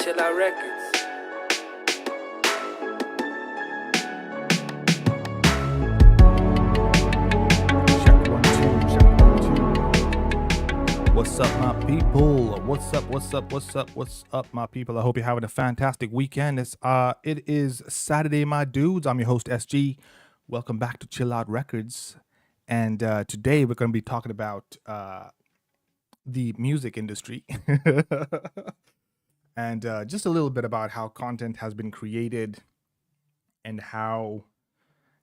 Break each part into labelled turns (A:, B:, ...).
A: Chill Out Records.
B: Check 1 2, check 1 2. What's up, my people? What's up, my people? I hope you're having a fantastic weekend. It is Saturday, my dudes. I'm your host, SG. Welcome back to Chill Out Records. And today we're going to be talking about the music industry and just a little bit about how content has been created and how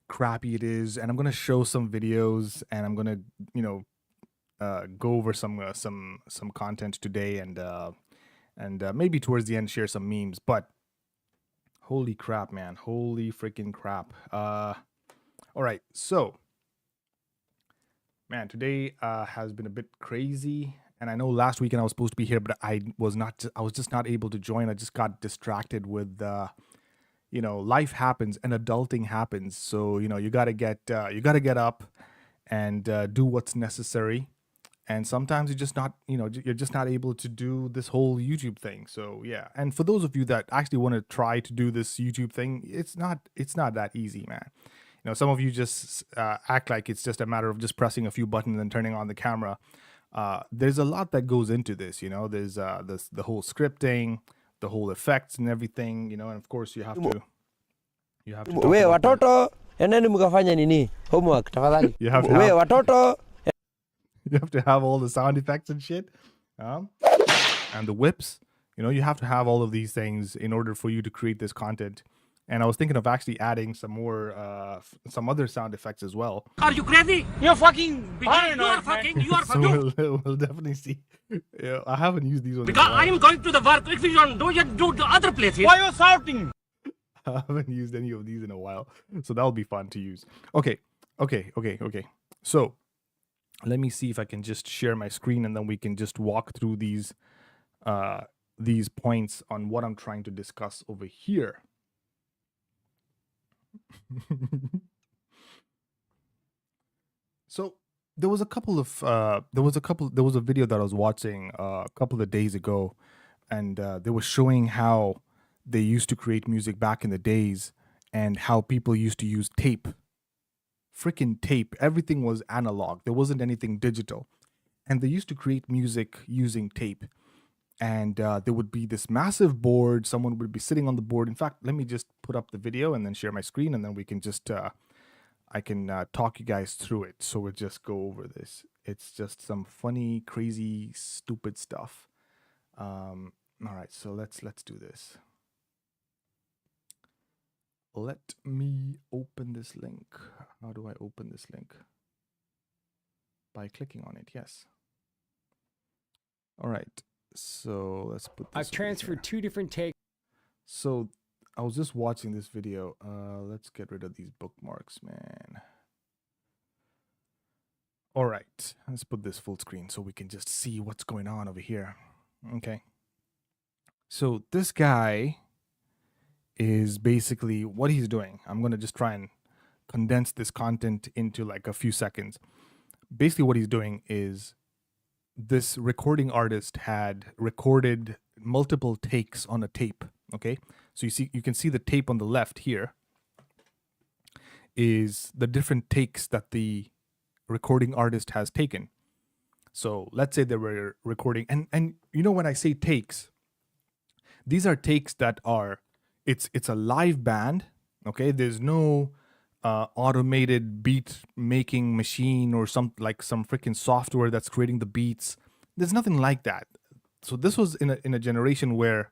B: crappy it is. And I'm going to show some videos, and I'm going to, go over some content today, and maybe towards the end share some memes. But holy crap, man! Holy freaking crap! All right, so man, today has been a bit crazy, and I know last weekend I was supposed to be here, but I was not. I was just not able to join. I just got distracted with, life happens and adulting happens. So you gotta get up and do what's necessary. And sometimes you're just not, you're just not able to do this whole YouTube thing. So yeah. And for those of you that actually want to try to do this YouTube thing, it's not that easy, man. Some of you just act like it's just a matter of just pressing a few buttons and turning on the camera. There's a lot that goes into this. There's the whole scripting, the whole effects and everything. And of course you have to.
C: We watoto endeni mkafanya nini homework tafadhali.
B: You have to have all the sound effects and shit, and the whips. You have to have all of these things in order for you to create this content. And I was thinking of actually adding some more, some other sound effects as well.
D: Are you crazy? You're fucking paranoid. You are fucking.
B: So we'll definitely see. Yeah, I haven't used these ones.
D: Because I am going to the work. If you don't do, you do the other places. Why are you shouting?
B: I haven't used any of these in a while, so that'll be fun to use. Okay. So let me see if I can just share my screen, and then we can just walk through these points on what I'm trying to discuss over here. So there was a video that I was watching a couple of days ago, and they were showing how they used to create music back in the days and how people used to use tape. Freaking tape. Everything was analog. There wasn't anything digital. And they used to create music using tape. And there would be this massive board. Someone would be sitting on the board. In fact, let me just put up the video and then share my screen, and then we can just, I can talk you guys through it. So we'll just go over this. It's just some funny, crazy, stupid stuff. All right, so let's do this. Let me open this link. How do I open this link? By clicking on it, yes. All right, so let's put this.
E: I've transferred two different takes.
B: So I was just watching this video. Let's get rid of these bookmarks, man. All right, let's put this full screen so we can just see what's going on over here. Okay. So this guy is basically what he's doing. I'm going to just try and condense this content into like a few seconds. Basically what he's doing is this recording artist had recorded multiple takes on a tape. Okay. So you can see the tape on the left here is the different takes that the recording artist has taken. So let's say they were recording, and when I say takes, these are takes that are, it's a live band, okay? There's no automated beat making machine or some freaking software that's creating the beats. There's nothing like that. So this was in a generation where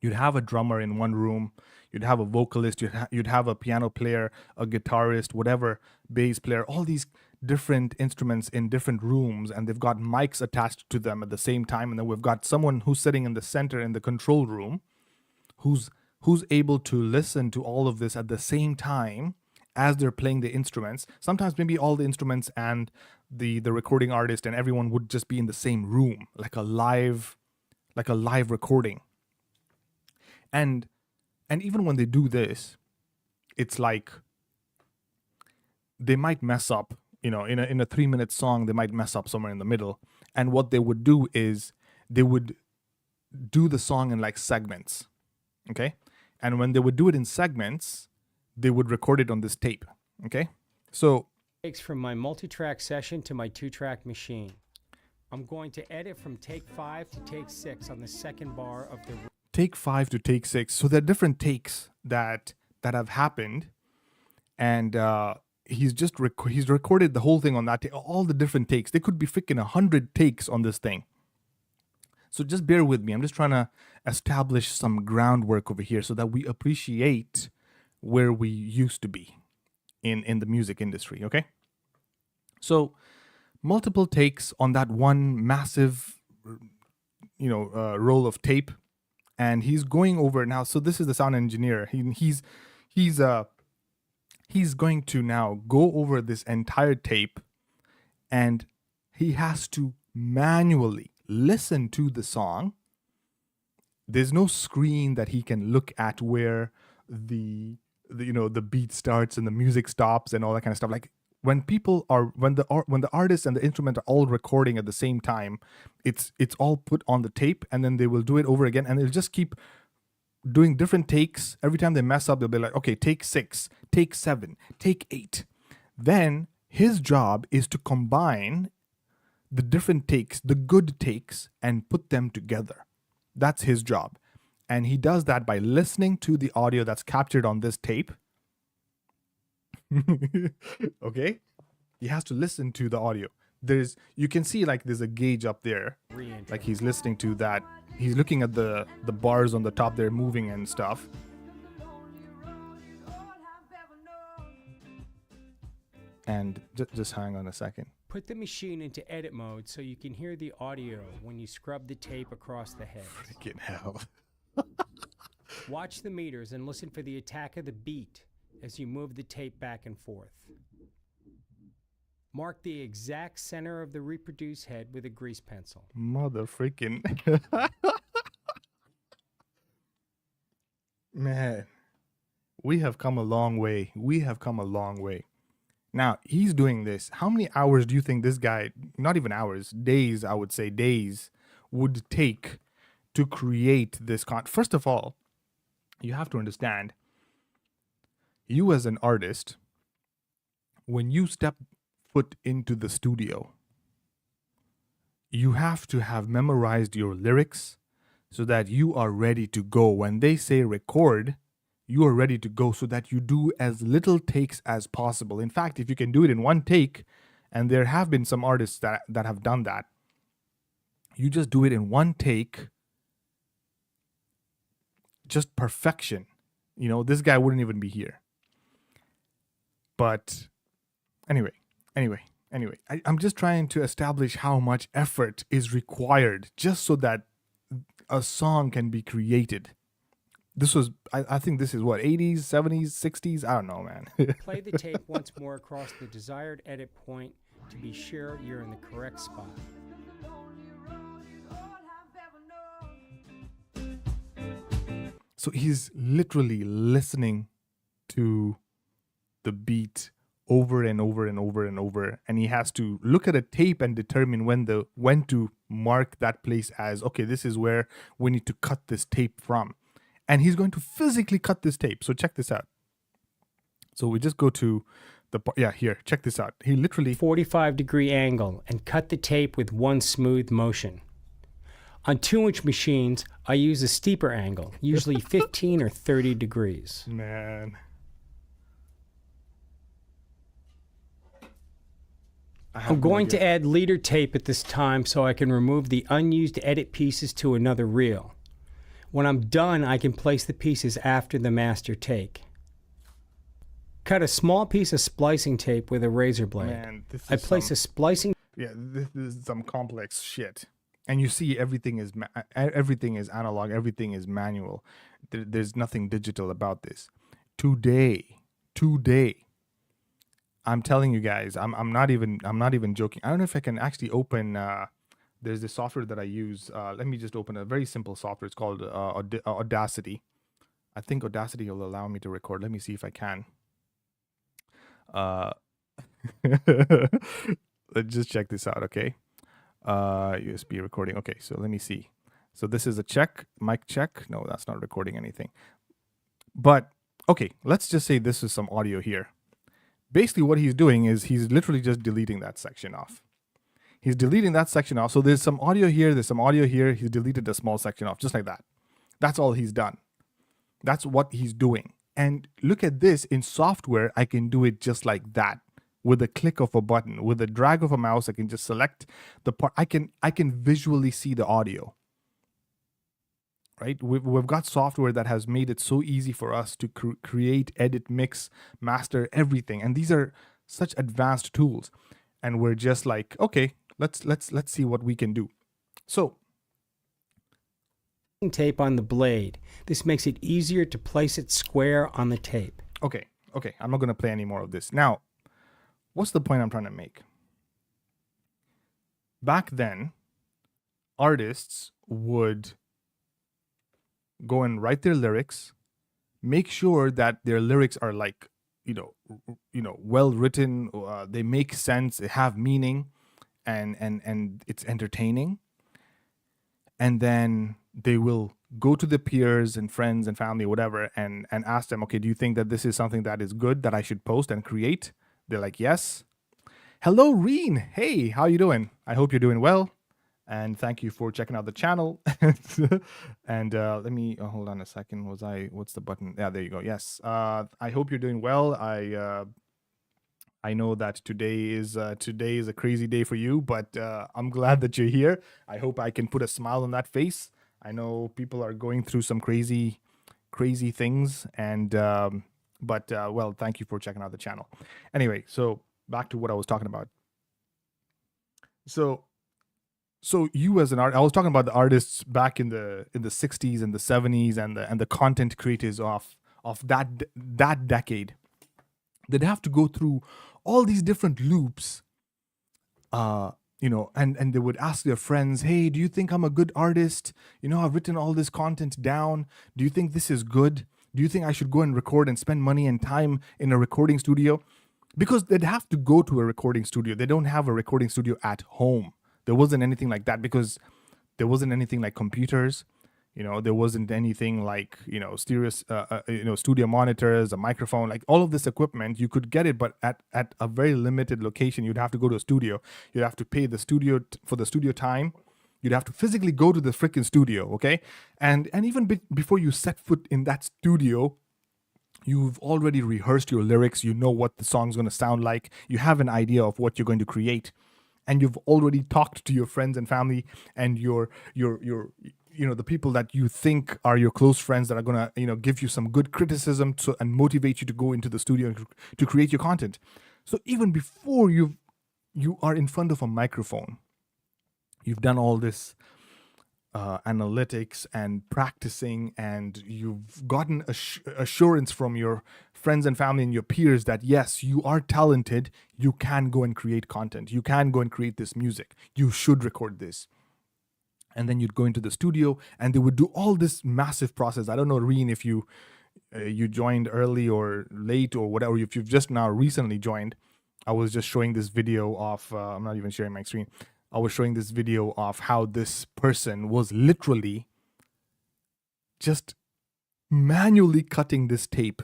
B: you'd have a drummer in one room, you'd have a vocalist, you'd have a piano player, a guitarist, whatever, bass player, all these different instruments in different rooms, and they've got mics attached to them at the same time. And then we've got someone who's sitting in the center in the control room who's able to listen to all of this at the same time as they're playing the instruments. Sometimes maybe all the instruments and the recording artist and everyone would just be in the same room, like a live recording. And even when they do this, it's like they might mess up, in a 3-minute song, they might mess up somewhere in the middle. And what they would do is they would do the song in like segments. Okay. And when they would do it in segments, they would record it on this tape. Okay. So
E: takes from my multi-track session to my 2-track machine. I'm going to edit from take 5 to take 6 on the second bar of the
B: take 5 to take 6. So there are different takes that have happened, and he's recorded the whole thing on that all the different takes. There could be freaking 100 takes on this thing. So just bear with me. I'm just trying to establish some groundwork over here so that we appreciate where we used to be in the music industry, okay? So multiple takes on that one massive, roll of tape, and he's going over now. So this is the sound engineer. He's going to now go over this entire tape, and he has to manually listen to the song. There's no screen that he can look at where the beat starts and the music stops and all that kind of stuff. Like when the artist and the instrument are all recording at the same time, it's all put on the tape, and then they will do it over again, and they'll just keep doing different takes. Every time they mess up, they'll be like, okay, take 6, take 7, take 8. Then his job is to combine the different takes, the good takes, and put them together. That's his job. And he does that by listening to the audio that's captured on this tape. Okay? He has to listen to the audio. You can see like there's a gauge up there. Like he's listening to that. He's looking at the bars on the top there moving and stuff. And just hang on a second.
E: Put the machine into edit mode so you can hear the audio when you scrub the tape across the head.
B: Freaking hell.
E: Watch the meters and listen for the attack of the beat as you move the tape back and forth. Mark the exact center of the reproduce head with a grease pencil.
B: Mother freaking. Man, we have come a long way. We have come a long way. Now, he's doing this. How many hours do you think this guy, not even hours, days, I would say days, would take to create this First of all, you have to understand, you as an artist, when you step foot into the studio, you have to have memorized your lyrics so that you are ready to go. When they say record, you are ready to go, so that you do as little takes as possible. In fact, if you can do it in one take, and there have been some artists that have done that, you just do it in one take, just perfection. This guy wouldn't even be here. But anyway, I'm just trying to establish how much effort is required just so that a song can be created. This was, I think this is what, 80s, 70s, 60s? I don't know, man.
E: Play the tape once more across the desired edit point to be sure you're in the correct spot.
B: So he's literally listening to the beat over and over and over and over, and he has to look at a tape and determine when to mark that place as, okay, this is where we need to cut this tape from. And he's going to physically cut this tape. So check this out. So we just go to here, check this out. He literally
E: 45-degree angle and cut the tape with one smooth motion. On 2-inch machines, I use a steeper angle, usually 15 or 30 degrees.
B: Man.
E: I'm going to add leader tape at this time so I can remove the unused edit pieces to another reel. When I'm done, I can place the pieces after the master take. Cut a small piece of splicing tape with a razor blade.
B: Man,
E: I place a splicing...
B: Yeah, this is some complex shit. And you see everything is analog, everything is manual. There's nothing digital about this. Today, I'm telling you guys, I'm not even joking. I don't know if I can actually open there's this software that I use. Let me just open a very simple software. It's called Audacity. I think Audacity will allow me to record. Let me see if I can. Let's just check this out, okay? USB recording. Okay, so let me see. So this is a check, mic check. No, that's not recording anything. But okay, let's just say this is some audio here. Basically what he's doing is he's literally just deleting that section off. He's deleting that section off. So there's some audio here, there's some audio here. He's deleted a small section off, just like that. That's all he's done. That's what he's doing. And look at this, in software, I can do it just like that. With a click of a button, with a drag of a mouse, I can just select the part. I can visually see the audio. Right? We've got software that has made it so easy for us to create, edit, mix, master, everything. And these are such advanced tools. And we're just like, okay, let's see what we can do. So
E: tape on the blade. This makes it easier to place it square on the tape.
B: Okay, I'm not going to play any more of this. Now, what's the point I'm trying to make? Back then, artists would go and write their lyrics, make sure that their lyrics are like, well written, they make sense, they have meaning, and it's entertaining. And then they will go to the peers and friends and family, whatever, and ask them, okay, do you think that this is something that is good that I should post and create? They're like, yes. Hello, Reen. Hey, how you doing? I hope you're doing well. And thank you for checking out the channel. And let me, hold on a second. What's the button? Yeah, there you go. Yes. I hope you're doing well. I know that today is a crazy day for you, but I'm glad that you're here. I hope I can put a smile on that face. I know people are going through some crazy things, and well, thank you for checking out the channel. Anyway, so back to what I was talking about. So you as an artist, I was talking about the artists back in the 60s and the 70s and the content creators of that decade. They'd have to go through all these different loops, and they would ask their friends, hey, do you think I'm a good artist? I've written all this content down. Do you think this is good? Do you think I should go and record and spend money and time in a recording studio? Because they'd have to go to a recording studio. They don't have a recording studio at home. There wasn't anything like that because there wasn't anything like computers. There wasn't anything like, stereo, studio monitors, a microphone, like all of this equipment. You could get it, but at a very limited location. You'd have to go to a studio. You'd have to pay the studio for the studio time. You'd have to physically go to the freaking studio, okay? And even before you set foot in that studio, you've already rehearsed your lyrics. You know what the song's going to sound like. You have an idea of what you're going to create. And you've already talked to your friends and family and your the people that you think are your close friends that are going to, give you some good criticism and motivate you to go into the studio to create your content. So even before you are in front of a microphone, you've done all this analytics and practicing, and you've gotten assurance from your friends and family and your peers that yes, you are talented, you can go and create content, you can go and create this music, you should record this. And then you'd go into the studio and they would do all this massive process. I don't know, Reen, if you joined early or late or whatever, if you've just now recently joined. I was just showing this video of, I'm not even sharing my screen. I was showing this video of how this person was literally just manually cutting this tape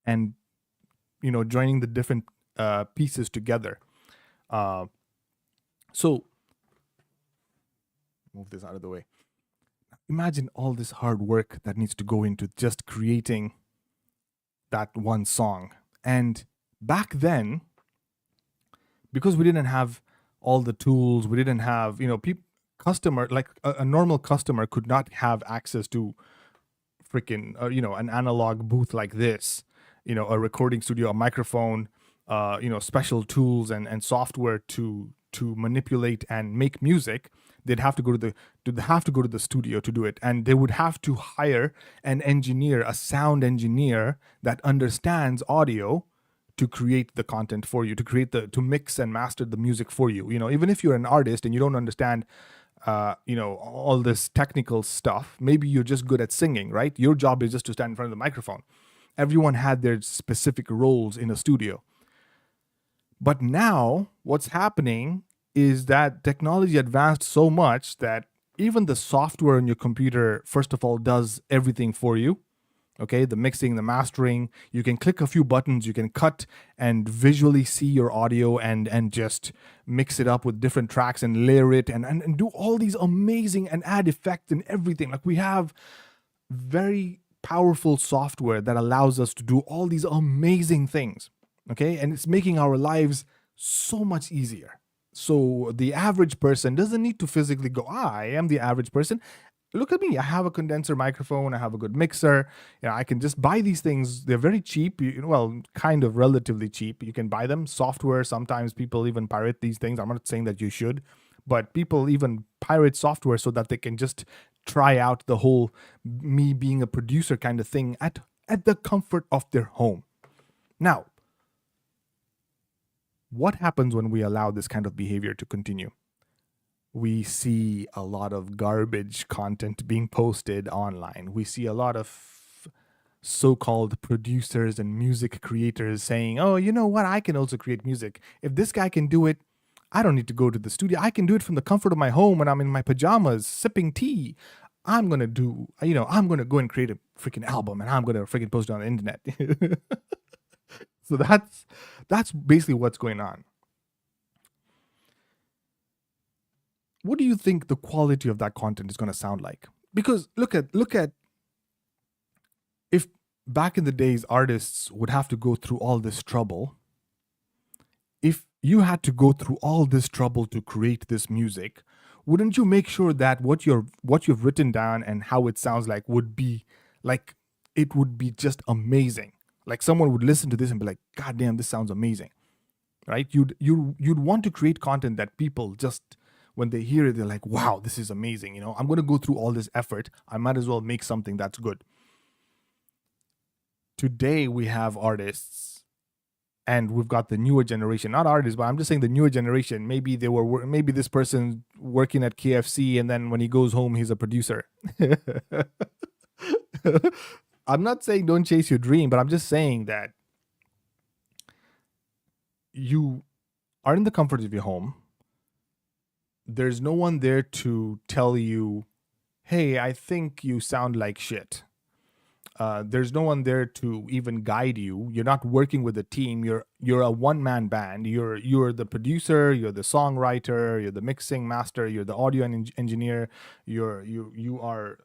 B: and, joining the different pieces together. So move this out of the way. Imagine all this hard work that needs to go into just creating that one song. And back then, because we didn't have all the tools, we didn't have, customer, like a normal customer could not have access to freaking, an analog booth like this, a recording studio, a microphone, special tools and software to manipulate and make music. They'd have to go to the studio to do it, and they would have to hire an engineer, a sound engineer that understands audio to create the content for you, to mix and master the music for you. Even if you're an artist and you don't understand, all this technical stuff, maybe you're just good at singing, right? Your job is just to stand in front of the microphone. Everyone had their specific roles in a studio. But now what's happening is that technology advanced so much that even the software on your computer, first of all, does everything for you. Okay, the mixing, the mastering. You can click a few buttons, you can cut and visually see your audio and just mix it up with different tracks and layer it and do all these amazing and add effects and everything. Like, we have very powerful software that allows us to do all these amazing things. Okay, and it's making our lives so much easier. So the average person doesn't need to physically go, I am the average person. Look at me. I have a condenser microphone. I have a good mixer. I can just buy these things. They're very cheap. Well, kind of relatively cheap. You can buy them. Software, sometimes people even pirate these things. I'm not saying that you should, but people even pirate software so that they can just try out the whole me being a producer kind of thing at the comfort of their home. Now, what happens when we allow this kind of behavior to continue? We see a lot of garbage content being posted online. We see a lot of so-called producers and music creators saying, oh, you know what? I can also create music. If this guy can do it, I don't need to go to the studio. I can do it from the comfort of my home when I'm in my pajamas sipping tea. I'm going to do, I'm going to go and create a freaking album and I'm going to freaking post it on the internet. So that's basically what's going on. What do you think the quality of that content is going to sound like? Because look at if back in the days artists would have to go through all this trouble. If you had to go through all this trouble to create this music, wouldn't you make sure that what you've written down and how it sounds like would be like, it would be just amazing? Like, someone would listen to this and be like, God damn, this sounds amazing, right? You'd want to create content that people just, when they hear it, they're like, wow, this is amazing. I'm going to go through all this effort. I might as well make something that's good. Today, we have artists and we've got the newer generation, not artists, but I'm just saying the newer generation. Maybe maybe this person working at KFC and then when he goes home, he's a producer. I'm not saying don't chase your dream, but I'm just saying that you are in the comfort of your home. There's no one there to tell you, hey, I think you sound like shit. There's no one there to even guide you. You're not working with a team. You're a one-man band. You're the producer, you're the songwriter, you're the mixing master, you're the audio engineer. You are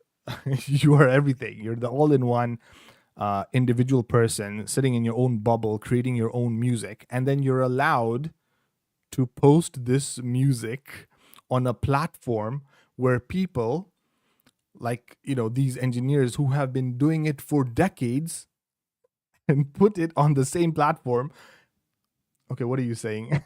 B: you are everything. You're the all-in-one individual person sitting in your own bubble, creating your own music, and then you're allowed to post this music on a platform where people like, these engineers who have been doing it for decades and put it on the same platform. Okay, what are you saying?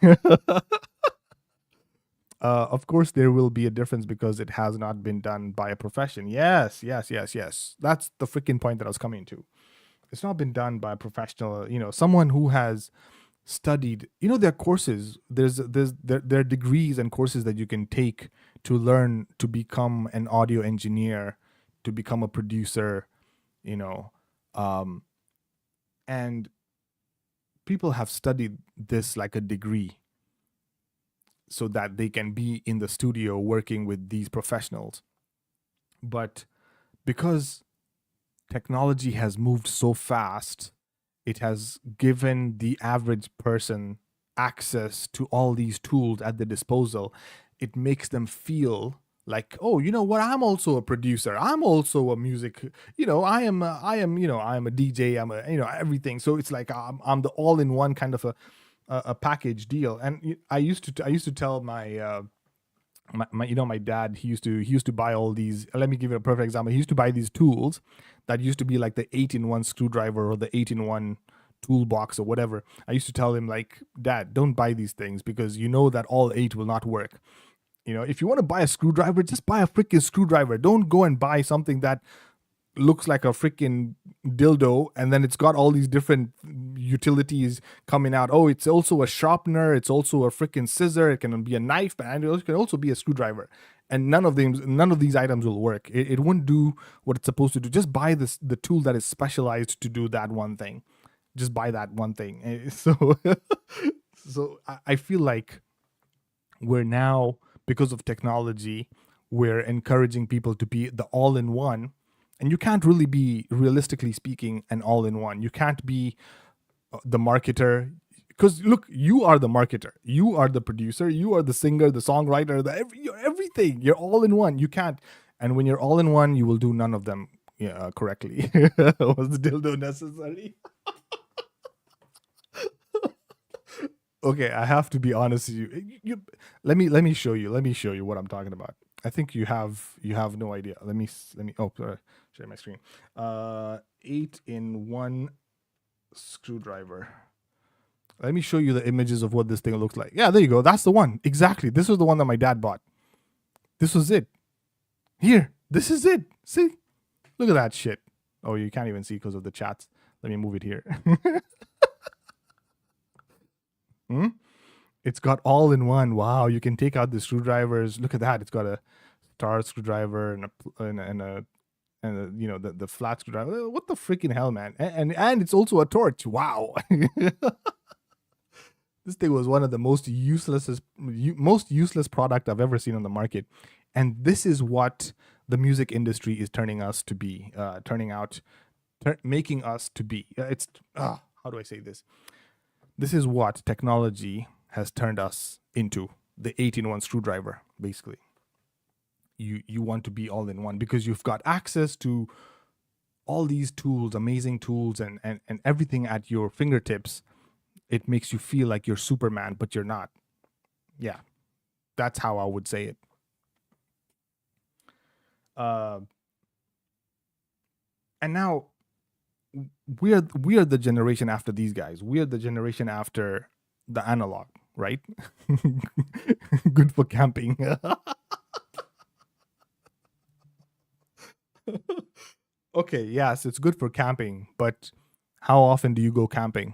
B: Of course, there will be a difference because it has not been done by a profession. Yes. That's the freaking point that I was coming to. It's not been done by a professional, someone who has studied. There are courses. There are degrees and courses that you can take to learn to become an audio engineer, to become a producer, and people have studied this like a degree so that they can be in the studio working with these professionals. But because technology has moved so fast, it has given the average person access to all these tools at their disposal. It makes them feel like, oh, you know what? I'm also a producer. I'm also a music. I am a DJ. I'm everything. So it's like I'm the all-in-one kind of a package deal. And I used to tell my my dad, he used to buy all these. Let me give you a perfect example. He used to buy these tools that used to be like the 8-in-1 screwdriver or the 8-in-1 toolbox or whatever. I used to tell him, like, Dad, don't buy these things because you know that all 8 will not work. If you want to buy a screwdriver, just buy a freaking screwdriver. Don't go and buy something that looks like a freaking dildo and then it's got all these different utilities coming out. Oh, it's also a sharpener, it's also a freaking scissor, it can be a knife, and it can also be a screwdriver. And none of these items will work. It won't do what it's supposed to do. Just buy the tool that is specialized to do that one thing. Just buy that one thing. So I feel like we're now, because of technology, we're encouraging people to be the all-in-one, and you can't really be, realistically speaking, an all-in-one. You can't be the marketer, because look, you are the marketer, you are the producer, you are the singer, the songwriter, you're everything. You're all in one. You can't. And when you're all in one, you will do none of them correctly. Was the dildo necessary? Okay, I have to be honest with you. Let me show you. Let me show you what I'm talking about. I think you have no idea. Let me. Oh, sorry, share my screen. 8-in-1 screwdriver. Let me show you the images of what this thing looks like. Yeah, there you go. That's the one. Exactly. This was the one that my dad bought. This was it. Here. This is it. See? Look at that shit. Oh, you can't even see because of the chats. Let me move it here. It's got all in one. Wow. You can take out the screwdrivers. Look at that. It's got a star screwdriver and a the flat screwdriver. What the freaking hell, man? And it's also a torch. Wow. This thing was one of the most useless product I've ever seen on the market. And this is what the music industry is turning us to be, making us to be. How do I say this? This is what technology has turned us into, the 8-in-1 screwdriver, basically. You want to be all in one because you've got access to all these tools, amazing tools, and everything at your fingertips. It makes you feel like you're Superman, but you're not. Yeah, that's how I would say it. And now we are the generation after these guys. We are the generation after the analog, right? Good for camping. Okay, yes, it's good for camping, but how often do you go camping?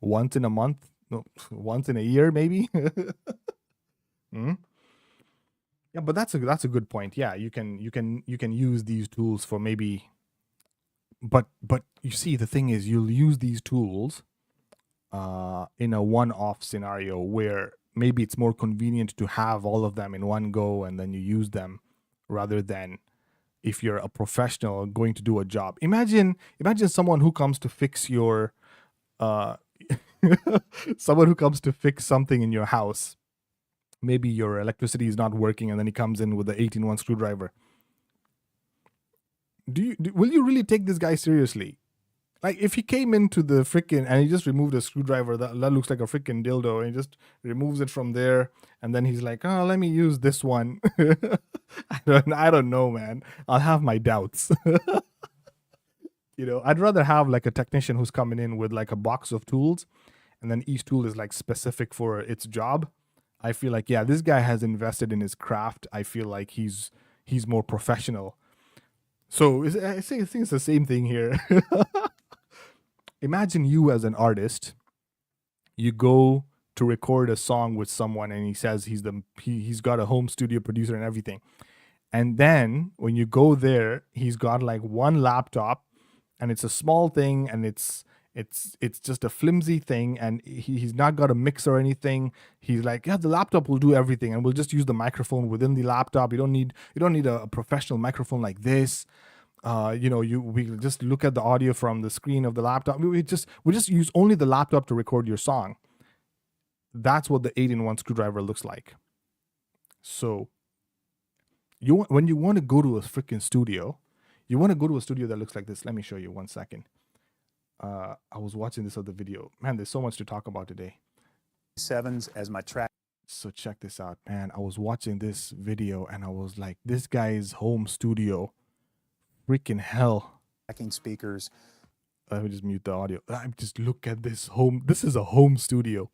B: Once in a month? No, once in a year, maybe. Yeah, but that's a good point. Yeah, you can use these tools for maybe, but you see, the thing is, you'll use these tools in a one-off scenario where maybe it's more convenient to have all of them in one go and then you use them, rather than if you're a professional going to do a job. Imagine someone who comes to fix your someone who comes to fix something in your house. Maybe your electricity is not working, and then he comes in with the 8-in-1 screwdriver. Will you really take this guy seriously? Like, if he came into the freaking and he just removed a screwdriver that looks like a freaking dildo, and he just removes it from there, and then he's like, "Oh, let me use this one." I don't know, man. I'll have my doubts. I'd rather have like a technician who's coming in with like a box of tools, and then each tool is like specific for its job. I feel like, yeah, this guy has invested in his craft. I feel like he's more professional. So I think it's the same thing here. Imagine you as an artist, you go to record a song with someone, and he says he's got a home studio producer and everything. And then when you go there, he's got like one laptop, and it's a small thing, and it's just a flimsy thing, and he's not got a mix or anything. He's like, yeah, the laptop will do everything, and we'll just use the microphone within the laptop. You don't need a professional microphone like this. We just look at the audio from the screen of the laptop. We just use only the laptop to record your song. That's what the 8-in-1 screwdriver looks like. So when you want to go to a freaking studio, you want to go to a studio that looks like this. Let me show you 1 second. I was watching this other video. Man, there's so much to talk about today.
A: 7s as my track.
B: So check this out, man. I was watching this video and I was like, this guy's home studio. Freaking hell.
A: Tracking speakers.
B: Let me just mute the audio. Just look at this home. This is a home studio.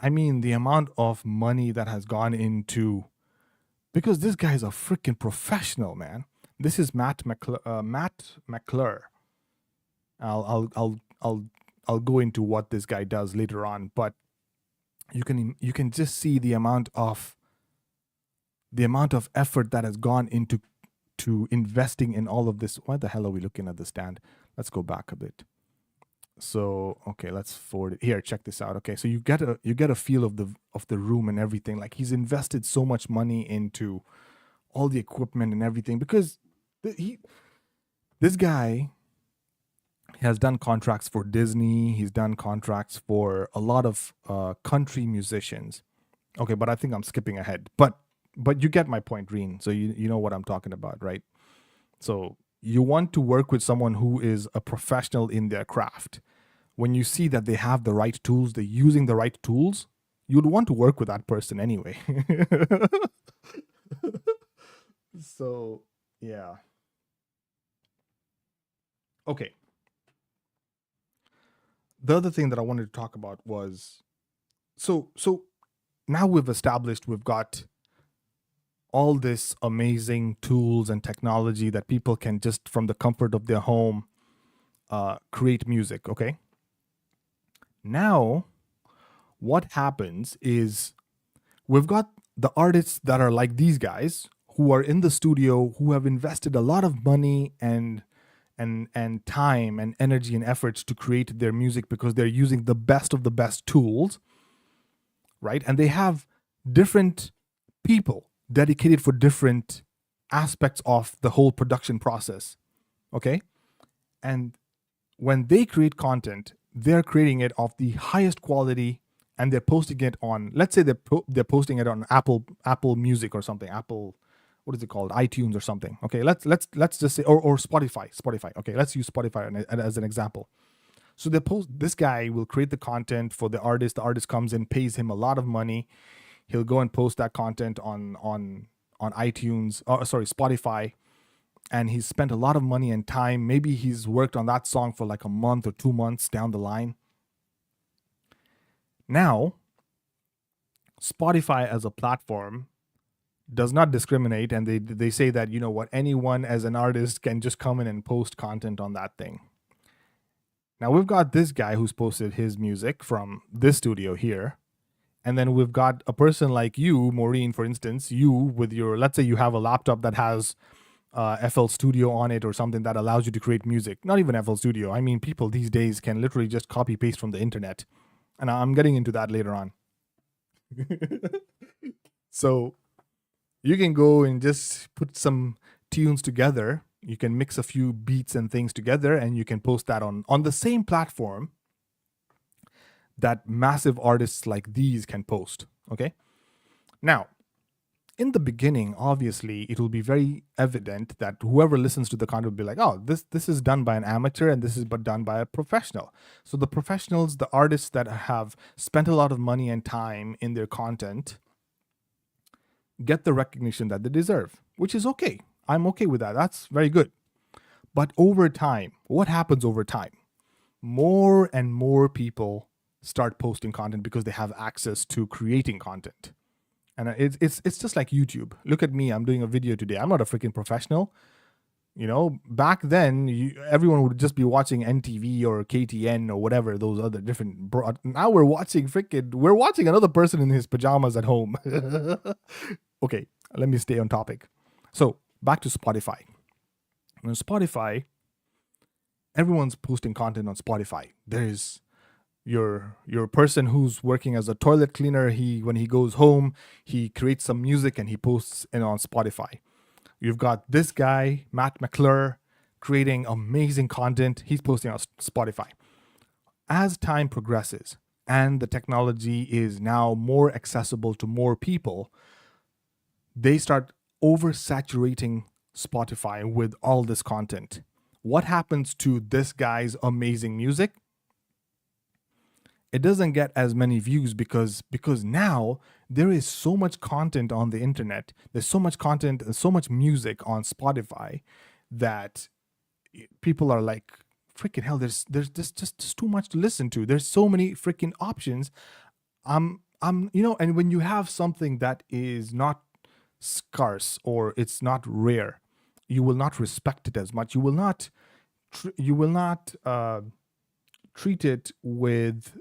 B: I mean, the amount of money that has gone into, because this guy is a freaking professional, man. This is Matt McClure. I'll go into what this guy does later on, but you can just see the amount of effort that has gone into investing in all of this. Why the hell are we looking at the stand? Let's go back a bit. So okay, let's forward it here. Check this out. Okay, so you get a feel of the room and everything. Like he's invested so much money into all the equipment and everything because this guy has done contracts for Disney. He's done contracts for a lot of country musicians. Okay, but I think I'm skipping ahead. But you get my point, Reen. So you know what I'm talking about, right? So you want to work with someone who is a professional in their craft. When you see that they have the right tools, they're using the right tools, you'd want to work with that person anyway. So, yeah. Okay. The other thing that I wanted to talk about was so now we've established we've got all this amazing tools and technology that people can just from the comfort of their home create music, okay? Now, what happens is we've got the artists that are like these guys who are in the studio who have invested a lot of money and time and energy and efforts to create their music because they're using the best of the best tools, right? And they have different people dedicated for different aspects of the whole production process, okay? And when they create content, they're creating it of the highest quality and they're posting it on, let's say they're posting it on Apple Music or something, Apple, what is it called, iTunes or something. Okay, let's just say or Spotify. Okay, let's use Spotify as an example. So this guy will create the content for the artist comes in, pays him a lot of money. He'll go and post that content on iTunes, Spotify. And he's spent a lot of money and time. Maybe he's worked on that song for like a month or 2 months down the line. Now, Spotify as a platform does not discriminate. And they say that, you know what, anyone as an artist can just come in and post content on that thing. Now, we've got this guy who's posted his music from this studio here. And then we've got a person like you, Maureen, for instance, you with your, let's say you have a laptop that has FL Studio on it or something that allows you to create music. Not even FL Studio. I mean, people these days can literally just copy paste from the internet. And I'm getting into that later on. So you can go and just put some tunes together. You can mix a few beats and things together and you can post that on the same platform that massive artists like these can post. Okay. Now, in the beginning, obviously, it will be very evident that whoever listens to the content will be like, oh, this is done by an amateur and this is but done by a professional. So the professionals, the artists that have spent a lot of money and time in their content get the recognition that they deserve, which is okay. I'm okay with that. That's very good. But over time, what happens over time? More and more people start posting content because they have access to creating content. And it's just like YouTube. Look at me. I'm doing a video today. I'm not a freaking professional. You know, back then, everyone would just be watching NTV or KTN or whatever, those other different... Now we're watching another person in his pajamas at home. Okay, let me stay on topic. So, back to Spotify. On Spotify, everyone's posting content on Spotify. There's your person who's working as a toilet cleaner. When he goes home, he creates some music and he posts it on Spotify. You've got this guy, Matt McClure, creating amazing content. He's posting on Spotify. As time progresses and the technology is now more accessible to more people, they start oversaturating Spotify with all this content. What happens to this guy's amazing music? It doesn't get as many views because now there is so much content on the internet. There's so much content and so much music on Spotify that people are like, freaking hell, there's just too much to listen to. There's so many freaking options. And when you have something that is not scarce or it's not rare, you will not respect it as much. You will not treat it with,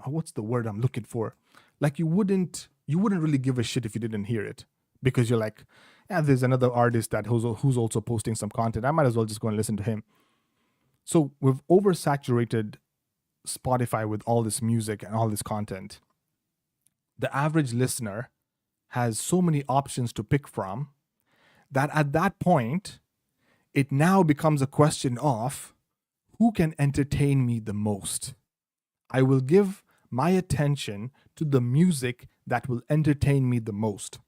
B: what's the word I'm looking for? Like you wouldn't really give a shit if you didn't hear it, because you're like, yeah, there's another artist who's also posting some content. I might as well just go and listen to him. So we've oversaturated Spotify with all this music and all this content. The average listener has so many options to pick from that at that point, it now becomes a question of who can entertain me the most. I will give my attention to the music that will entertain me the most.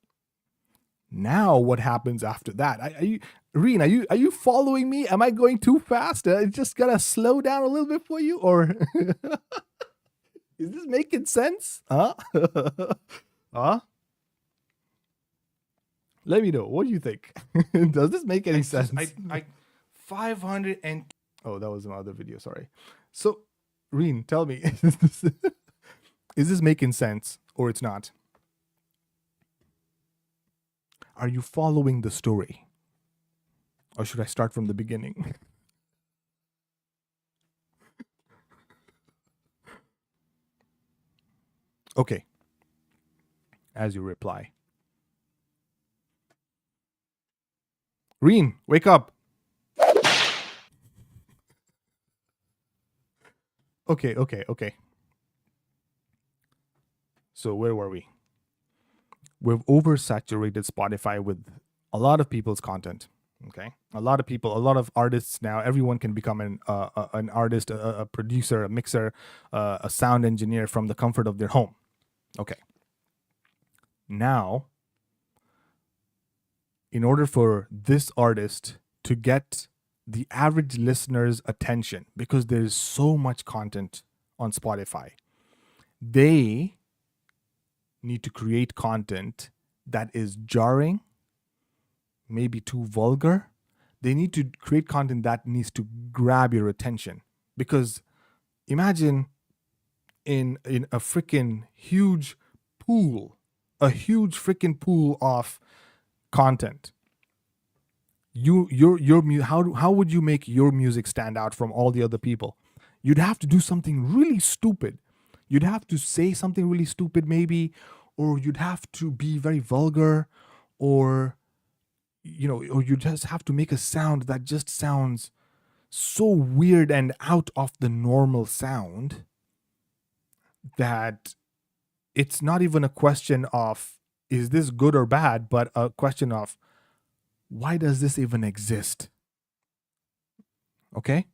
B: Now, what happens after that? Reen, are you following me? Am I going too fast? I just gotta slow down a little bit for you, or is this making sense? Huh? Huh? Let me know. What do you think? Does this make any sense? I 500 and oh, that was another video. Sorry. So, Reen, tell me, is this making sense or it's not? Are you following the story? Or should I start from the beginning? Okay. As you reply. Reen, wake up. Okay. So where were we? We've oversaturated Spotify with a lot of people's content. Okay, a lot of people, a lot of artists now. Everyone can become an artist, a producer, a mixer, a sound engineer from the comfort of their home. Okay. Now, in order for this artist to get the average listener's attention, because there's so much content on Spotify, they need to create content that is jarring, maybe too vulgar. They need to create content that needs to grab your attention. Because imagine in a freaking huge pool, of content. How would you make your music stand out from all the other people? You'd have to do something really stupid. You'd have to say something really stupid, maybe, or you'd have to be very vulgar, or you just have to make a sound that just sounds so weird and out of the normal sound that it's not even a question of is this good or bad, but a question of why does this even exist? Okay?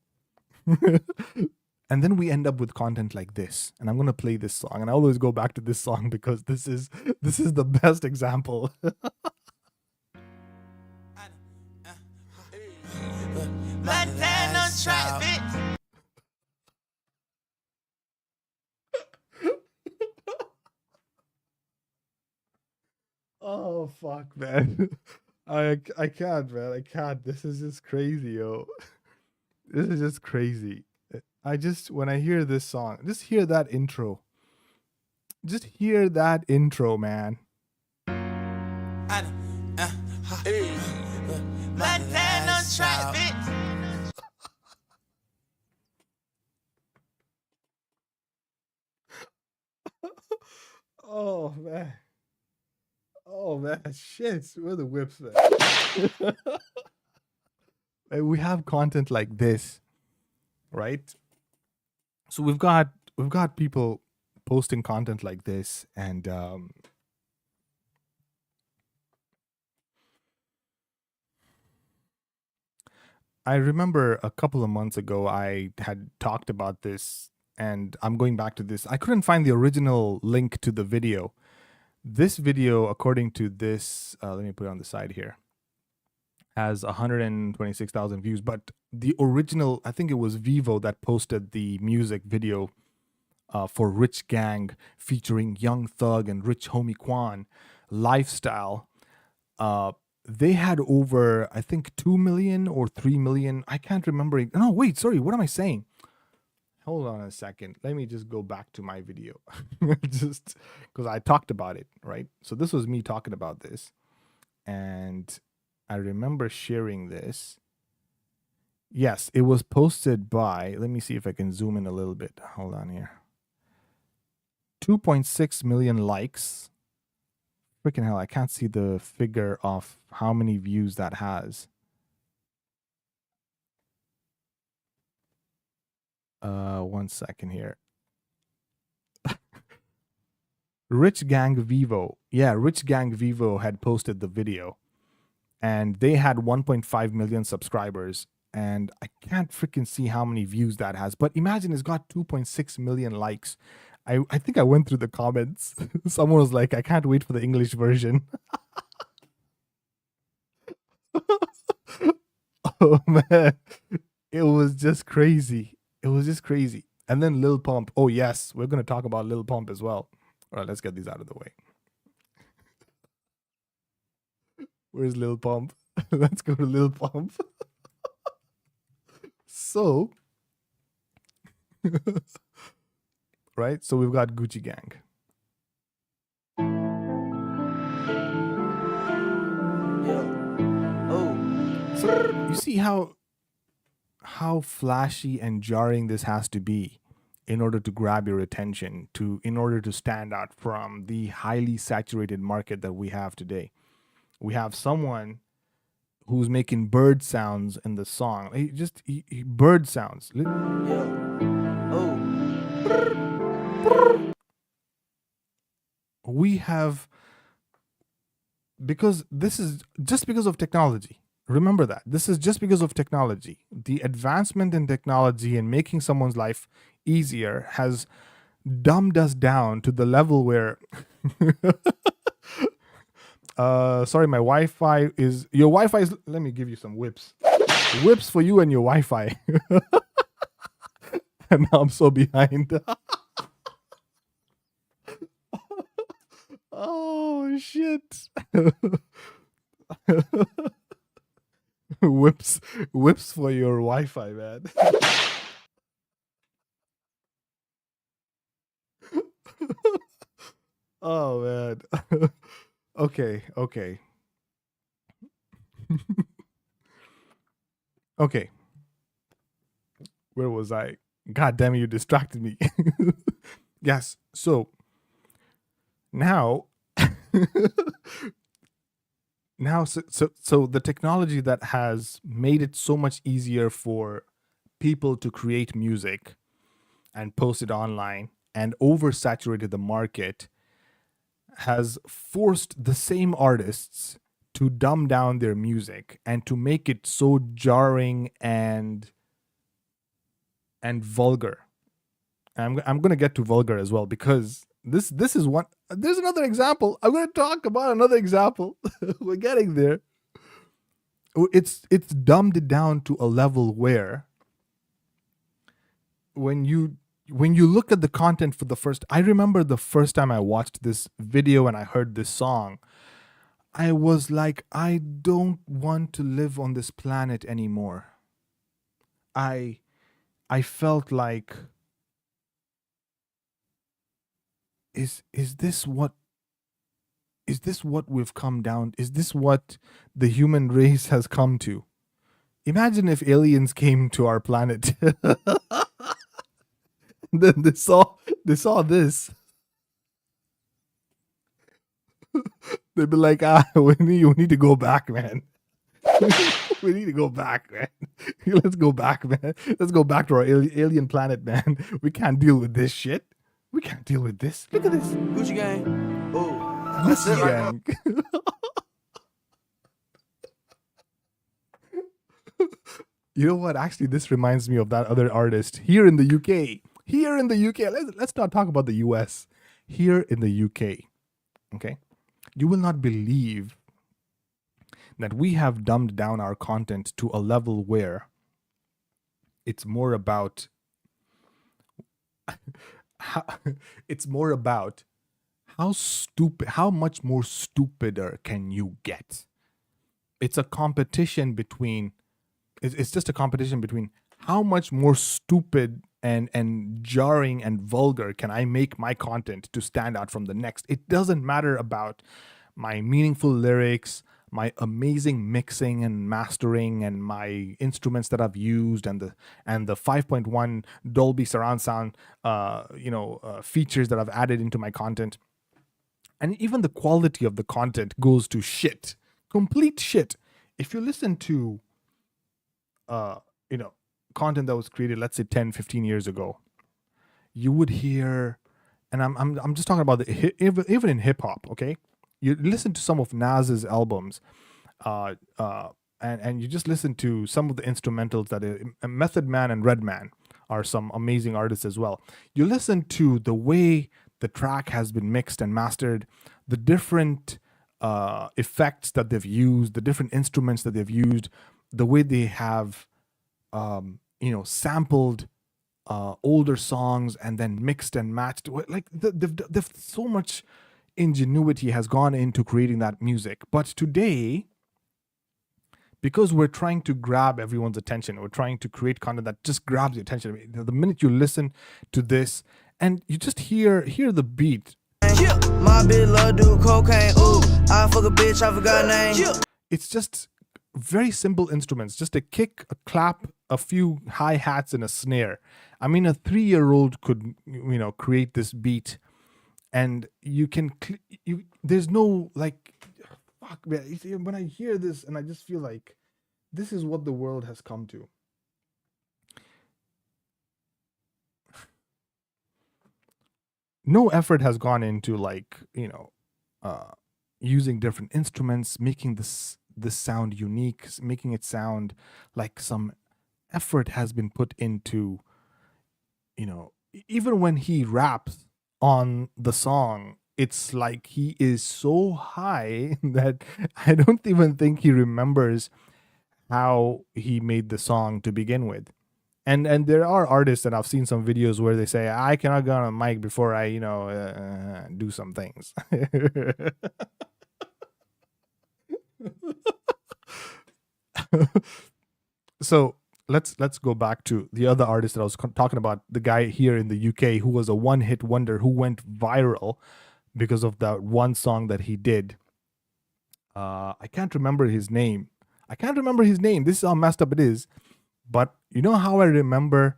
B: And then we end up with content like this. And I'm going to play this song. And I always go back to this song because this is the best example. Oh fuck, man. I can't, man. I can't. This is just crazy, yo. This is just crazy. When I hear this song, just hear that intro. Just hear that intro, man. Oh man. Oh man, shit. Where are the whips, man? We have content like this, right? So we've got people posting content like this, and I remember a couple of months ago I had talked about this, and I'm going back to this. I couldn't find the original link to the video. This video, according to this, let me put it on the side here, has 126,000 views, but the original, I think it was Vivo that posted the music video for Rich Gang featuring Young Thug and Rich Homie Quan, Lifestyle. They had over, I think, 2 million or 3 million. I can't remember. No, wait, sorry. What am I saying? Hold on a second. Let me just go back to my video. Just because I talked about it, right? So this was me talking about this. And I remember sharing this. Yes, it was posted by, let me see if I can zoom in a little bit. Hold on here. 2.6 million likes. Freaking hell, I can't see the figure of how many views that has. 1 second here. Rich Gang Vivo. Yeah, Rich Gang Vivo had posted the video and they had 1.5 million subscribers. And I can't freaking see how many views that has. But imagine it's got 2.6 million likes. I think I went through the comments. Someone was like, I can't wait for the English version. Oh, man. It was just crazy. It was just crazy. And then Lil Pump. Oh, yes. We're going to talk about Lil Pump as well. All right, let's get these out of the way. Where's Lil Pump? Let's go to Lil Pump. So, right? So we've got Gucci Gang. So you see how flashy and jarring this has to be in order to grab your attention, in order to stand out from the highly saturated market that we have today. We have someone who's making bird sounds in the song. Bird sounds. We have, because this is just because of technology. Remember that. This is just because of technology. The advancement in technology and making someone's life easier has dumbed us down to the level where sorry, my Wi-Fi is, your Wi-Fi is, let me give you some whips. Whips for you and your Wi-Fi. And now I'm so behind. Oh, shit. Whips for your Wi-Fi, man. Oh, man. Okay. Okay. Where was I? God damn it, you distracted me. Yes. So now so the technology that has made it so much easier for people to create music and post it online and oversaturated the market has forced the same artists to dumb down their music and to make it so jarring and vulgar. I'm going to get to vulgar as well, because this is one. There's another example. I'm going to talk about another example. We're getting there. It's dumbed it down to a level where when you look at the content for the first, I remember the first time I watched this video and I heard this song, I was like, I don't want to live on this planet anymore. I felt like, is this what we've come down? Is this what the human race has come to? Imagine if aliens came to our planet. Then they saw this. They'd be like, we need to go back, man. We need to go back, man. Let's go back, man. Let's go back to our alien planet, man. We can't deal with this shit. We can't deal with this. Look at this.
C: Gucci Gang. Oh,
B: Gucci Gang. You know what? Actually, this reminds me of that other artist here in the UK. Here in the UK. Let's not talk about the US. Here in the UK. Okay? You will not believe that we have dumbed down our content to a level where it's more about how much more stupider can you get. It's a competition between, it's just a competition between how much more stupid and jarring and vulgar can I make my content to stand out from the next. It doesn't matter about my meaningful lyrics, my amazing mixing and mastering, and my instruments that I've used, and the 5.1 Dolby surround sound features that I've added into my content. And even the quality of the content goes to shit. Complete shit. If you listen to content that was created, let's say 10, 15 years ago, you would hear, and I'm just talking about even in hip hop, okay? You listen to some of Nas's albums, and you just listen to some of the instrumentals that Method Man and Redman are some amazing artists as well. You listen to the way the track has been mixed and mastered, the different effects that they've used, the different instruments that they've used, the way they have, sampled older songs and then mixed and matched. Like they've so much ingenuity has gone into creating that music. But today, because we're trying to grab everyone's attention, we're trying to create content that just grabs the attention. I mean, the minute you listen to this and you just hear the beat,
F: my bitch love do cocaine. Ooh, I fuck a bitch, I forgot name.
B: It's just very simple instruments, just a kick, a clap, a few hi-hats and a snare. I mean, a 3-year-old could, create this beat, and you can, there's no like, fuck, man. When I hear this, and I just feel like this is what the world has come to. No effort has gone into using different instruments, making this sound unique, making it sound like some effort has been put into, even when he raps on the song, it's like he is so high that I don't even think he remembers how he made the song to begin with. And there are artists, and I've seen some videos where they say, I cannot go on a mic before I, do some things. So let's go back to the other artist that I was talking about, the guy here in the UK who was a one-hit wonder who went viral because of that one song that he did. I can't remember his name. This is how messed up it is. But you know how I remember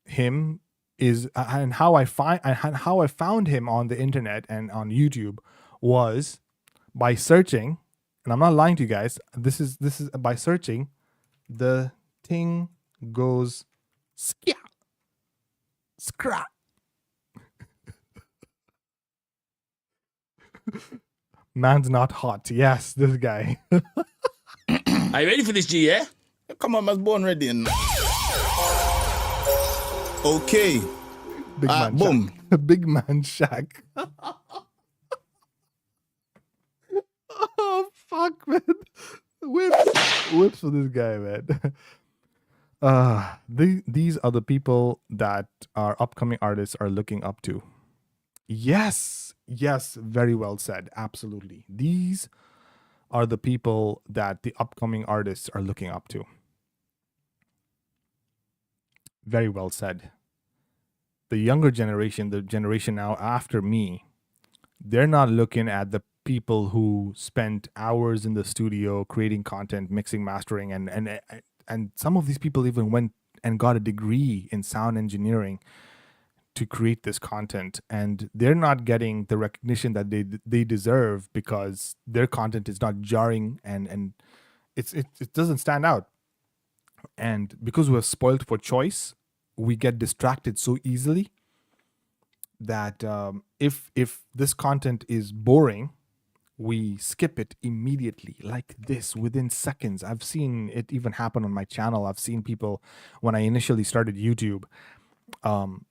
B: him is, and how I found him on the internet and on YouTube was by searching, and I'm not lying to you guys. This is by searching, the thing goes skia, scrap. Man's not hot. Yes, this guy.
G: Are you ready for this, G? Yeah. Come on, man's born ready. Okay.
B: Big man
G: boom.
B: Shaq. Big man Shaq. Oh, fuck, man. Whips for this guy, man. These are the people that our upcoming artists are looking up to. Yes, very well said. Absolutely. These are the people that the upcoming artists are looking up to. Very well said. The younger generation, the generation now after me, they're not looking at the people who spent hours in the studio creating content, mixing, mastering, and some of these people even went and got a degree in sound engineering to create this content, and they're not getting the recognition that they deserve because their content is not jarring and it doesn't stand out. And because we're spoiled for choice, we get distracted so easily that if this content is boring, we skip it immediately, like this, within seconds. I've seen it even happen on my channel. I've seen people, when I initially started YouTube,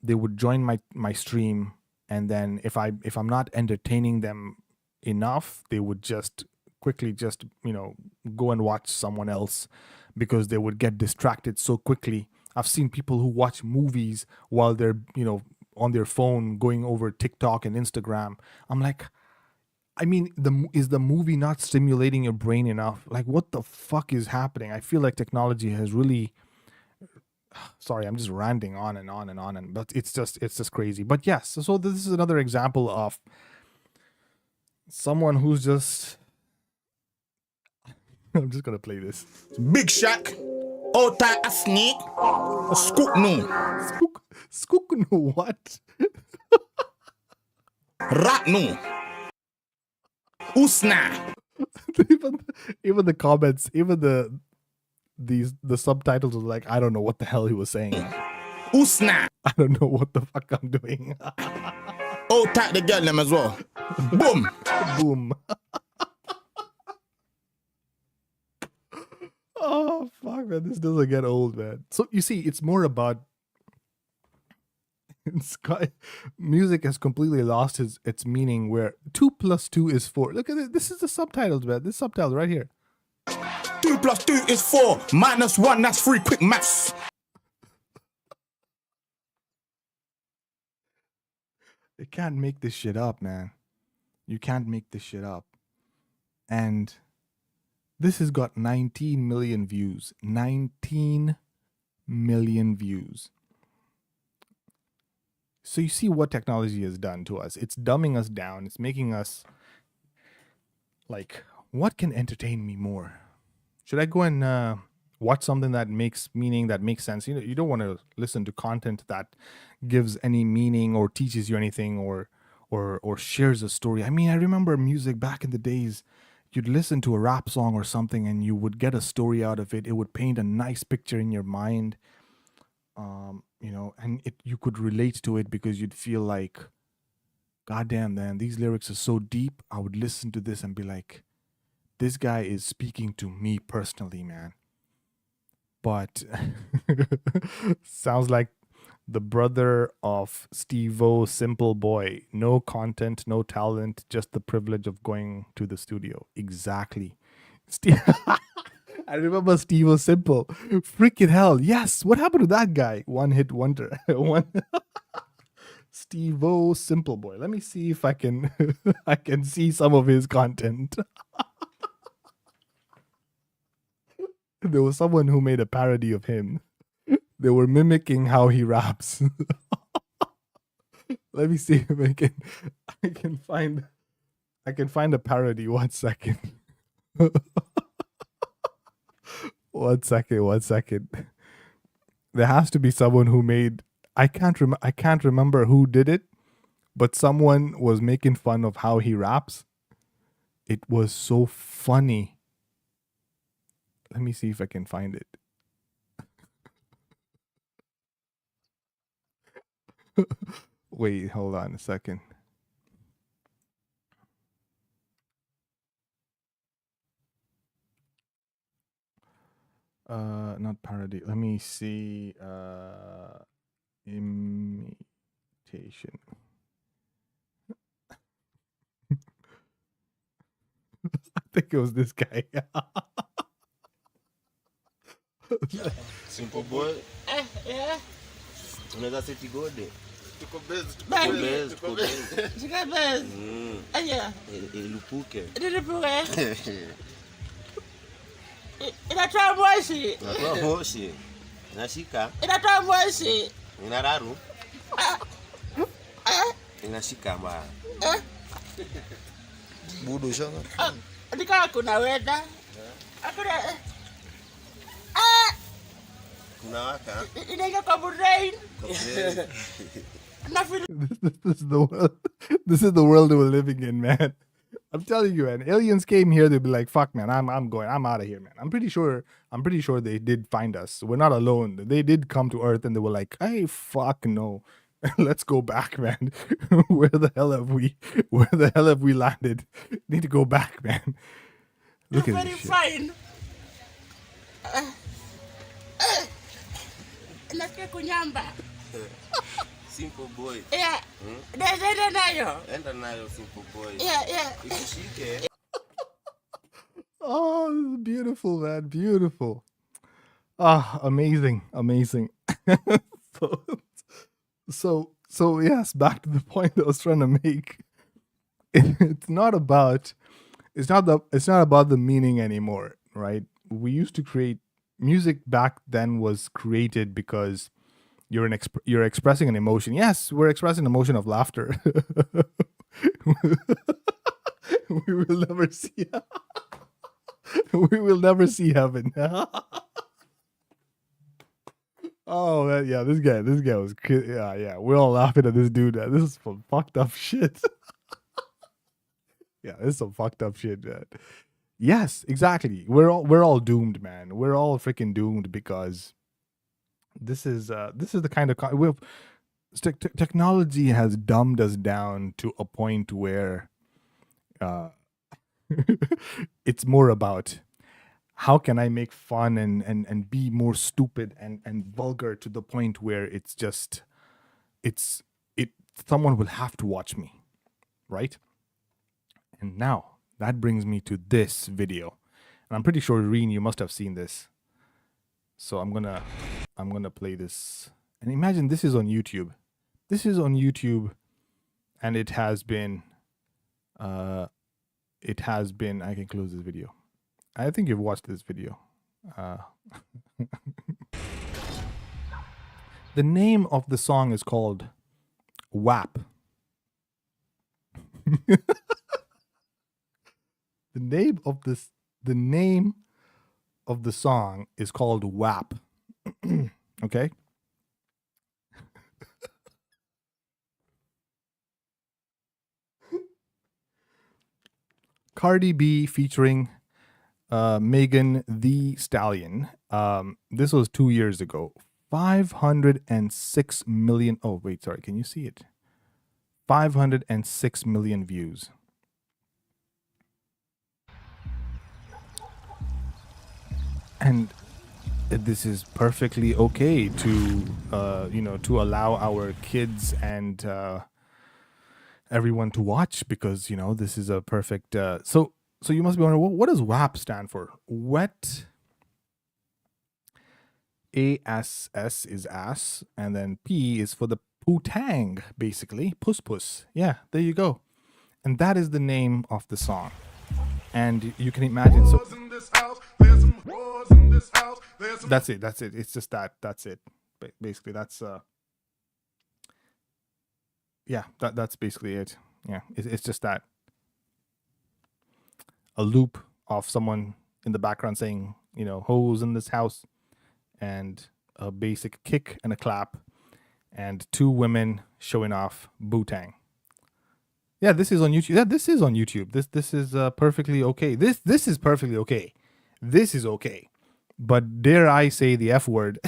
B: they would join my stream, and then if I'm not entertaining them enough, they would just quickly go and watch someone else because they would get distracted so quickly. I've seen people who watch movies while they're on their phone going over TikTok and Instagram. I'm like, I mean, is the movie not stimulating your brain enough? Like, what the fuck is happening? I feel like technology has really, sorry, I'm just ranting on and on and on, but it's just crazy. But yes, so this is another example of someone who's just, I'm just gonna play this.
G: Big Shaq. Ota a snake. A scoop no.
B: Skook no what?
G: Rat no. Usna.
B: even the comments, even the the subtitles was like, I don't know what the hell he was saying.
G: Who snap?
B: I don't know what the fuck I'm doing.
G: Oh, tap the girl them as well. Boom.
B: Boom. Oh fuck, man, this doesn't get old, man. So you see, it's more about music has completely lost its meaning. Where 2 + 2 is 4. Look at it. This is the subtitles, man. This subtitle right here.
G: 2 + 2 is 4. -1, that's 3. Quick maths.
B: They can't make this shit up, man. You can't make this shit up. And this has got 19 million views. 19 million views. So you see what technology has done to us. It's dumbing us down. It's making us like, what can entertain me more? Should I go and watch something that makes meaning, that makes sense? You know, you don't want to listen to content that gives any meaning or teaches you anything or shares a story. I mean, I remember music back in the days. You'd listen to a rap song or something and you would get a story out of it. It would paint a nice picture in your mind. You know, and you could relate to it because you'd feel like, goddamn, man, these lyrics are so deep. I would listen to this and be like, this guy is speaking to me personally, man. But sounds like the brother of Steve-O, simple boy. No content, no talent, just the privilege of going to the studio. Exactly. I remember Steve-O Simple. Freaking hell. Yes. What happened to that guy? One hit wonder. Steve-O Simple Boy. Let me see if I can I can see some of his content. There was someone who made a parody of him. They were mimicking how he raps. Let me see if I can find a parody. 1 second. 1 second. There has to be someone who made. I can't remember who did it, but someone was making fun of how he raps. It was so funny. Let me see if I can find it. Wait, hold on a second. Not parody. Let me see. Imitation. I think it was this guy.
H: Simple boy.
D: Yeah.
H: Unaweza seti gode.
G: Tuko base.
H: Tuko base.
D: Chika bez. Aya.
H: Ilupuke.
D: Nilipuke. Inatoa moshi.
H: Natoa moshi. Inashika.
D: Inatoa moshi.
H: Inararu. Inashika mbaya.
C: Budu shanga.
D: Ndika kuna weda. Akuna
H: Kuna waka.
D: inaingia kwa brain.
B: This is the world we're living in, man. I'm telling you, man. Aliens came here, they'd be like, "Fuck, man, I'm out of here, man." I'm pretty sure they did find us. We're not alone. They did come to Earth, and they were like, "Hey, fuck no, let's go back, man. Where the hell have we landed? Need to go back, man." Look at
D: Very
B: this shit.
D: fine. Nasikia kunyamba.
H: Simple boy.
D: Yeah. Nenda nayo.
H: Enda nayo simple boy.
D: Yeah.
H: Ikishike.
B: Oh, this is beautiful, man. Beautiful. Ah, amazing. So yes, back to the point I was trying to make. It's not about the meaning anymore, right? We used to create music back then was created because you're expressing an emotion. Yes, we're expressing an emotion of laughter. We will never see heaven. Oh man, yeah, this guy was yeah. We're all laughing at this dude. This is some fucked up shit. Yeah, this is some fucked up shit, man. Yes, exactly. We're all doomed, man. We're all freaking doomed because this is the kind of technology has dumbed us down to a point where uh, it's more about how can I make fun and be more stupid and vulgar to the point where it's just it's it someone will have to watch me, right? And now that brings me to this video. And I'm pretty sure, Reen, you must have seen this. So I'm gonna play this. And imagine this is on YouTube. This is on YouTube, and it has been I can close this video. I think you've watched this video. The name of the song is called WAP. The name of the song is called WAP. Okay? Cardi B featuring Megan Thee Stallion. This was 2 years ago. 506 million. Oh, wait, sorry. Can you see it? 506 million views. And this is perfectly okay to, to allow our kids and everyone to watch because, this is a perfect. So you must be wondering, what does WAP stand for? Wet. ASS is ass, and then P is for the poo-tang, basically. Puss. Yeah, there you go. And that is the name of the song. And you can imagine. So that's it. It's just that. That's it. Basically, that's that's basically it. Yeah, it's just that. A loop of someone in the background saying, hoes in this house, and a basic kick and a clap, and two women showing off bootang. Yeah, this is on YouTube. Yeah, this is on YouTube. This is perfectly okay. This is perfectly okay. This is okay. But dare I say the F word?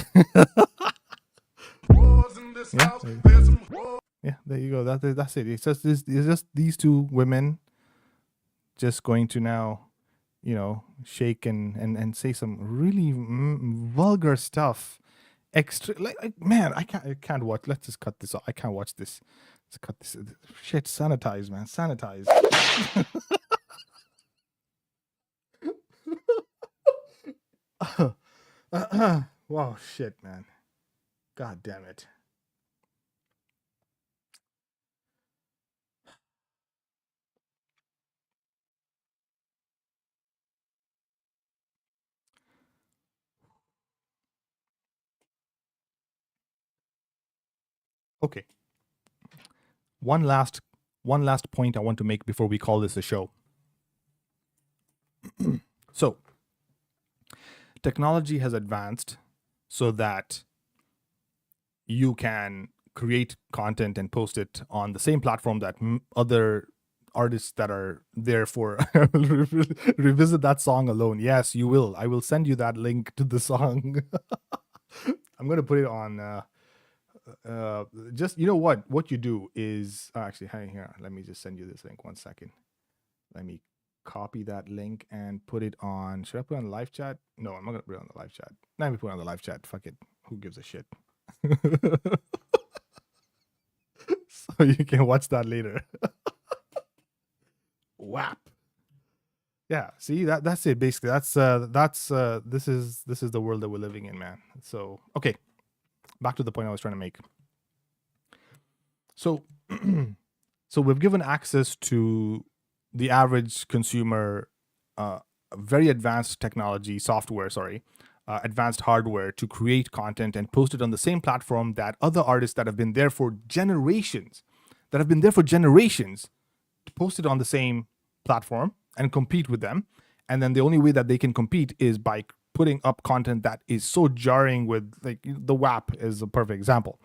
B: Yeah, there you go. That's it. It's just these two women just going to now, shake and say some really vulgar stuff. Extra, man, I can't watch. Let's just cut this off. I can't watch this. Let's cut this. Shit, sanitize, man, sanitize. Wow, shit, man. God damn it. Okay. One last point I want to make before we call this a show. So, technology has advanced so that you can create content and post it on the same platform that other artists that are there for revisit that song alone. Yes, you will. I will send you that link to the song. I'm going to put it on just, what you do is actually, here, let me just send you this link. 1 second. Let me copy that link and put it on. Should I put it on the live chat? No, I'm not gonna put it on the live chat. Let me put it on the live chat. Fuck it. Who gives a shit? So you can watch that later. WAP. Yeah, see, that's it basically. This is the world that we're living in, man. So okay, back to the point I was trying to make. So so we've given access to the average consumer very advanced technology, advanced hardware to create content and post it on the same platform that other artists that have been there for generations, to post it on the same platform and compete with them. And then the only way that they can compete is by putting up content that is so jarring with, like, the WAP is a perfect example.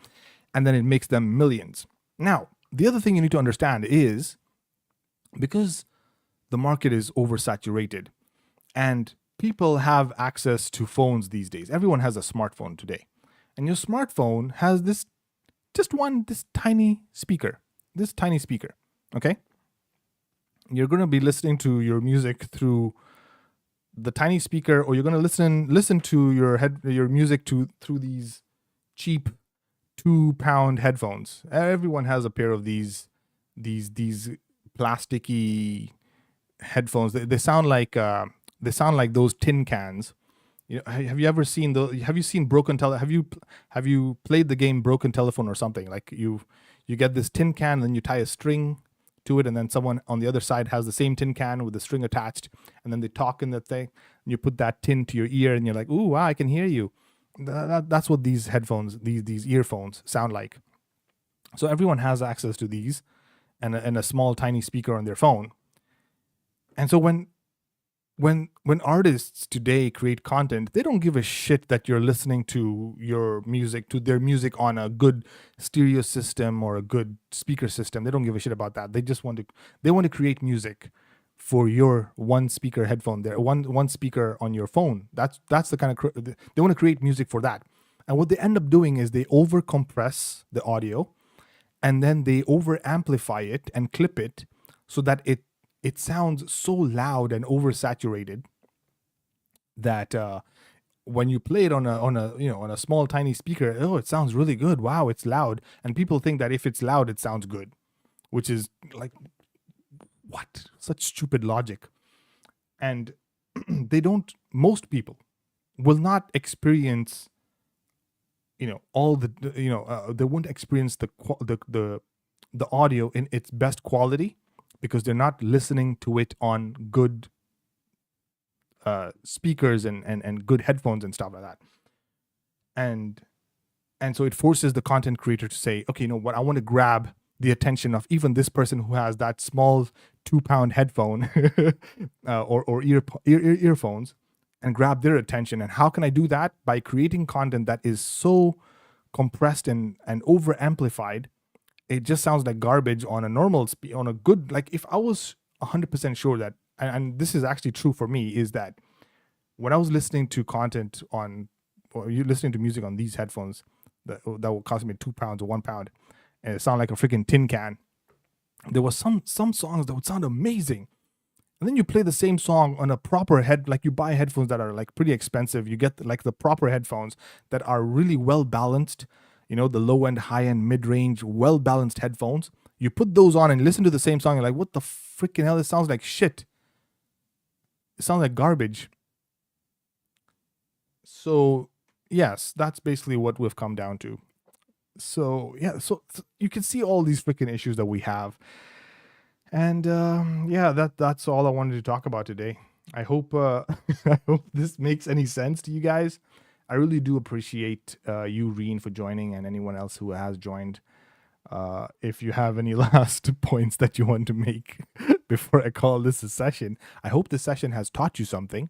B: And then it makes them millions. Now, the other thing you need to understand is, because the market is oversaturated, And people have access to phones these days. Everyone has a smartphone today. And your smartphone has this tiny speaker. Okay? You're going to be listening to your music through the tiny speaker, or you're going to listen to your music through these cheap £2 headphones. Everyone has a pair of these plasticky headphones. They sound like those tin cans. You know, have you ever seen have you seen have you played the game Broken Telephone or something? Like you get this tin can, and then you tie a string to it, and then someone on the other side has the same tin can with the string attached, and then they talk in the thing, and you put that tin to your ear, and you're like, ooh, wow, I can hear you. That's what these headphones, these earphones sound like. So everyone has access to these and a small tiny speaker on their phone. And so when artists today create content, they don't give a shit that you're listening to their music on a good stereo system or a good speaker system. They don't give a shit about that. They just want to create music for your one speaker headphone there, one speaker on your phone. That's the kind of they want to create music for that. And what they end up doing is they over compress the audio, and then they over amplify it and clip it so that it sounds so loud and oversaturated that when you play it on a small tiny speaker, it sounds really good. Wow, it's loud. And people think that if it's loud, it sounds good, which is like, what? Such stupid logic. And most people will not experience, all they won't experience the audio in its best quality, because they're not listening to it on good speakers and good headphones and stuff like that. And so it forces the content creator to say, okay, you know what, I want to grab the attention of even this person who has that small £2 headphone or earphones, and grab their attention. And how can I do that? By creating content that is so compressed and over amplified, it just sounds like garbage on a normal on a good, like if I was 100% sure that, and this is actually true for me, is that when I was listening to content or you listening to music on these headphones that will cost me £2 or £1, and it sounded like a freaking tin can, there was some songs that would sound amazing. And then you play the same song on a proper like you buy headphones that are like pretty expensive. You get like the proper headphones that are really well balanced, the low end, high end, mid range, well balanced headphones. You put those on and listen to the same song. You're like, what the freaking hell? It sounds like shit. It sounds like garbage. So yes, that's basically what we've come down to. So yeah, so you can see all these freaking issues that we have. And that's all I wanted to talk about today. I hope I hope this makes any sense to you guys. I really do appreciate you, Reen, for joining, and anyone else who has joined. If you have any last points that you want to make before I call this a session, I hope this session has taught you something.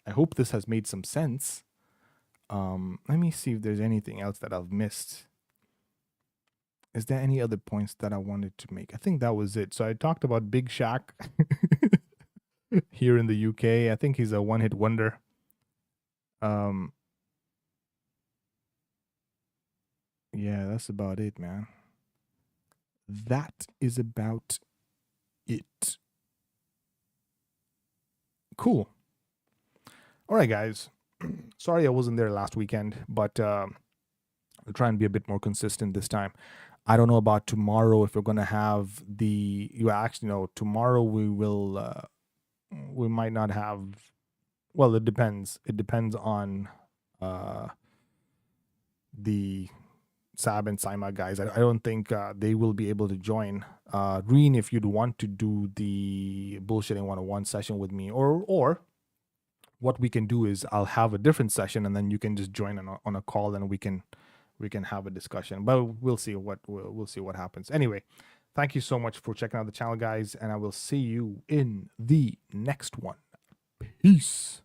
B: I hope this has made some sense. Let me see if there's anything else that I've missed. Is there any other points that I wanted to make? I think that was it. So I talked about Big Shaq here in the UK. I think he's a one-hit wonder. Yeah, that's about it, man. That is about it. Cool. All right, guys. Sorry I wasn't there last weekend, but I'll try and be a bit more consistent this time. I don't know about tomorrow if we're going to have tomorrow we might not have, well, it depends. It depends on the Sab and Saima guys. I don't think they will be able to join. Reen, if you'd want to do the Bullshitting 101 session with me, or what we can do is I'll have a different session and then you can just join on a call and we can have a discussion. But we'll see what happens. Anyway, thank you so much for checking out the channel, guys, and I will see you in the next one. Peace.